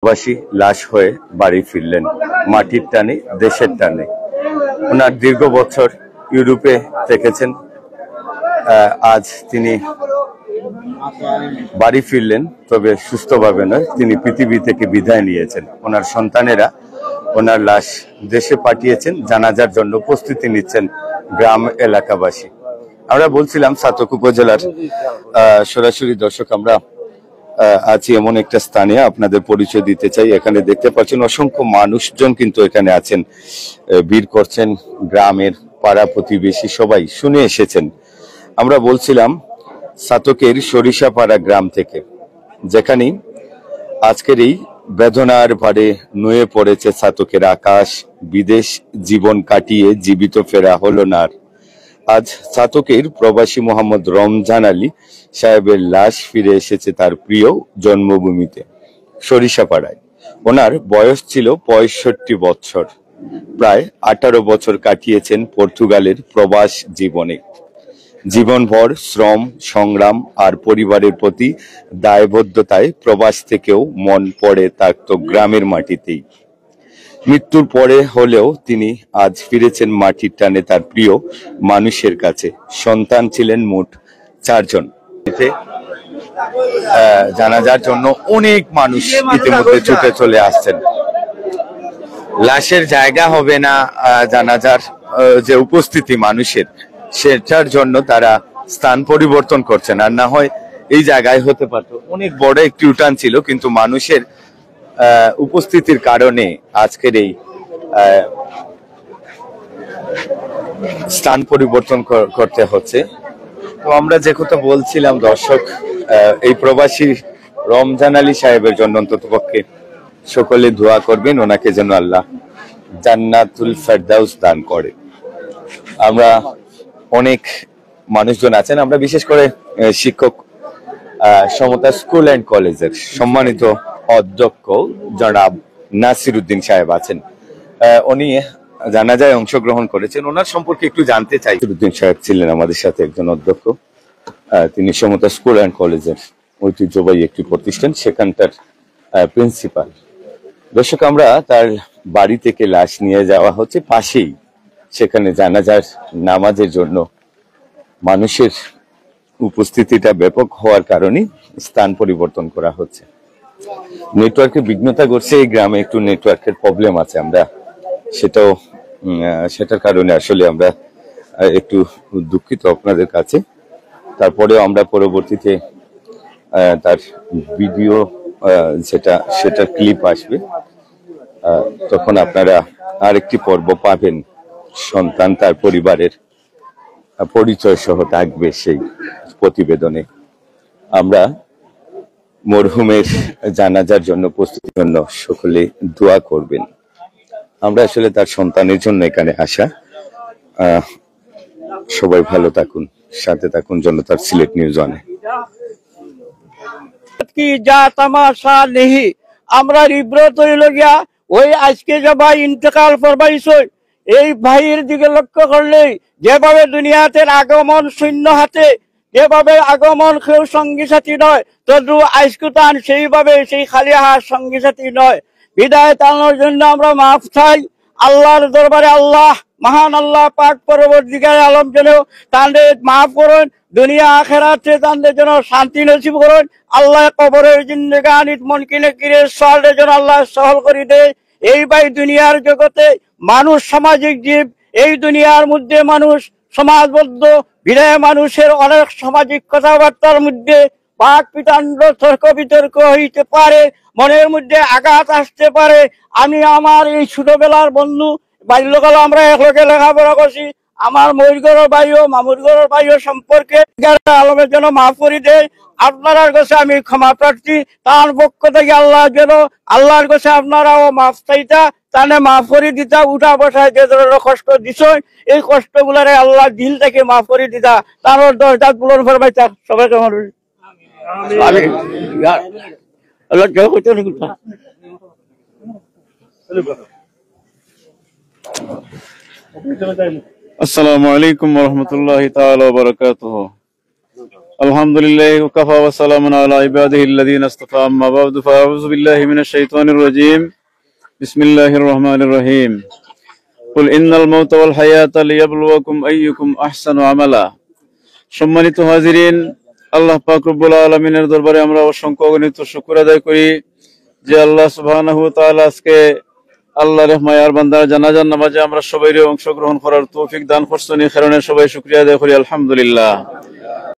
প্রবাসী লাশ হয়ে বাড়ি ফিরলেন মাটির টানে, দেশের টানে। ওনার দীর্ঘ বছর ইউরোপে থেকেছেন, আজ তিনি বাড়ি ফিরলেন, তবে সুস্থভাবে নয়। তিনি পৃথিবী থেকে বিদায় নিয়েছেন। ওনার সন্তানেরা ওনার লাশ দেশে পাঠিয়েছেন, জানাজার জন্য প্রস্তুতি নিচ্ছেন গ্রাম এলাকাবাসী। আমরা বলছিলাম ছাতক উপজেলার সরাসরি দর্শক, আমরা আছি এমন একটা স্থানে, আপনাদের পরিচয় দিতে চাই। এখানে দেখতে পাচ্ছেন অসংখ্য মানুষজন কিন্তু এখানে আছেন, ভিড় করছেন। গ্রামের পাড়া প্রতিবেশী সবাই শুনে এসেছেন। আমরা বলছিলাম ছাতকের সরিষাপাড়া গ্রাম থেকে, যেখানে আজকের এই বেদনার ভারে নুয়ে পড়েছে ছাতকের আকাশ। বিদেশ জীবন কাটিয়ে জীবিত ফেরা হলো না। আজ ছাতকের প্রবাসী মোহাম্মদ রমজান আলী সাহেবের লাশ ফিরে এসেছে তার প্রিয় জন্মভূমিতে সরিষাপাড়ায়। ওনার বয়স ছিল ৬৫ বছর। প্রায় ১৮ বছর কাটিয়েছেন পর্তুগালের প্রবাস জীবনে। জীবনভর শ্রম, সংগ্রাম আর পরিবারের প্রতি দায়বদ্ধতায় প্রবাস থেকেও মন পড়ে থাকত গ্রামের মাটিতেই। মৃত্যুর পরে হলেও তিনি আজ ফিরেছেন মাটির টানে তার প্রিয় মানুষের কাছে। সন্তান ছিলেন মোট ৪ জন। জানাজার জন্য অনেক মানুষ ইতিমধ্যে ছুটে চলে আসছেন। লাশের জায়গা হবে না, জানাজার যে উপস্থিতি মানুষের, সেটার জন্য তারা স্থান পরিবর্তন করছেন। আর না হয় এই জায়গায় হতে পারতো। অনেক বড় একটি উঠান ছিল, কিন্তু মানুষের উপস্থিতির কারণে আজকের এই স্থান পরিবর্তন করতে হচ্ছে। তো আমরা যে কথা বলছিলাম দর্শক, এই প্রবাসী রমজান আলী সাহেবের জন্য অন্ততপক্ষে সকলে দোয়া করবেন, ওনাকে যেন আল্লাহ জান্নাতুল ফেরদাউস দান করে। আমরা অনেক মানুষজন আছেন, আমরা বিশেষ করে শিক্ষক সমতা স্কুল অ্যান্ড কলেজের সম্মানিত অধ্যক্ষ জনাব নাসির উদ্দিন সাহেব আছেন। উনি জানাজায় অংশগ্রহণ করেছেন। ওনার সম্পর্কে একটু জানতে চাই। উদ্দিন সাহেব ছিলেন আমাদের সাথে একজন অধ্যক্ষ। তিনি সমতা স্কুল অ্যান্ড কলেজের ঐতিহ্যবাহী একটি প্রতিষ্ঠান, সেখানটার প্রিন্সিপাল। দর্শক, আমরা তার বাড়ি থেকে লাশ নিয়ে যাওয়া হচ্ছে পাশেই, সেখানে জানাজার নামাজের জন্য মানুষের উপস্থিতিটা ব্যাপক হওয়ার কারণে স্থান পরিবর্তন করা হচ্ছে। নেটওয়ার্কের বিঘ্নতা ঘটছে এই গ্রামে, একটু নেটওয়ার্কের প্রবলেম আছে। আমরা সেটার কারণে আসলে আমরা একটু দুঃখিত আপনাদের কাছে। তারপরেও আমরা পরবর্তীতে তার ভিডিও সেটা ক্লিপ আসবে, তখন আপনারা আরেকটি পর্ব পাবেন। সন্তান তার পরিবারের পরিচয় সহ থাকবে সেই প্রতিবেদনে। আমরা মরহুমের জানাজার জন্য প্রস্তুতির জন্য সকলে দোয়া করবেন। আমরা আসলে তার সন্তানের জন্য এখানে আসা। সবাই ভালো থাকুন, সাথে থাকুন জনতার সিলেট নিউজ ওয়ানে। কি যা তামাশা নেহি, আমরা ইব্রত হইল গিয়া ওই আজকে যে ভাই ইন্তেকাল ফরমাইছে, এই ভাইয়ের দিকে লক্ষ্য করলেই যেভাবে দুনিয়াতে আগমন শূন্য হাতে, যেভাবে আগমন কেউ সঙ্গী সাথী নয়, তদ্রু আইসকুতান সেইভাবে সেই খালি হাত সঙ্গী সাথী নয়। বিদায় টানোর জন্য আমরা মাফ চাই আল্লাহর দরবারে। আল্লাহ মহান আল্লাহ পাক পরবর্তীকালে আলম যেন তাদের মাফ করুন, দুনিয়া আখেরাতে তাদের যেন শান্তি নসিব করুন। আল্লাহ কবরের জিন্দেগানিত মনকিনে কিরে সহলের জন্য আল্লাহ সহল করে দেয়। এই ভাই দুনিয়ার জগতে মানুষ সামাজিক জীব, এই দুনিয়ার মধ্যে মানুষ সমাজবদ্ধ। বিদায় মানুষের অনেক সামাজিক কথাবার্তার মধ্যে বাক পিতান্ড তর্ক বিতর্ক হইতে পারে, মনের মধ্যে আঘাত আসতে পারে। আমি আমার এই ছোটবেলার বন্ধু, বাল্যকাল আমরা একলগে লেখাপড়া করছি, আমার ময়ূরগড়ের ভাইও মামুরগড়ের ভাইও সম্পর্কে আলমের জন্য মাফ করে দেয়। আপনার কাছে আমি ক্ষমা প্রার্থী, তার পক্ষ থেকে আল্লাহ যেন আল্লাহর কাছে আপনারাও মাফ চাইতা, তাহলে মাফ করে দিতা। উঠা বসায় যে ধরনের কষ্ট দিছ, এই কষ্ট গুলারে আল্লাহ দিল থেকে মাফ করে দিতা, তার দরজা পূরণ ফরমাইতা। সবাইকে আসসালামু আলাইকুম ওয়া রাহমাতুল্লাহি তাআলা ওয়া বারাকাতুহু। আলহামদুলিল্লাহি ওয়া কাফা ওয়া সালামুন আলা ইবাদিহিল্লাযীনা ইসতাফা আম্মা বা'দু ফাআউযু বিল্লাহি মিনাশ শাইতানির রাজীম বিসমিল্লাহির রহমানির রহিম কুল ইন্নাল মাউতা ওয়াল হায়াতা লিয়াবলুয়াকুম আইয়ুকুম আহসানু আমালা। সম্মানিত হাজিরিন, আল্লাহ পাক রব্বুল আলামিনের দরবারে আমরা অসংখ্য অগণিত শুকর আদায় করি যে আল্লাহ সুবহানাহু ওয়া তাআলা আজকে আল্লাহর মায়ার বান্দার জানাজার নামাজে আমরা সবাইরে অংশগ্রহণ করার তৌফিক দান করছেন। এই কারণে সবাই শুকরিয়া আদায় করি আলহামদুলিল্লাহ।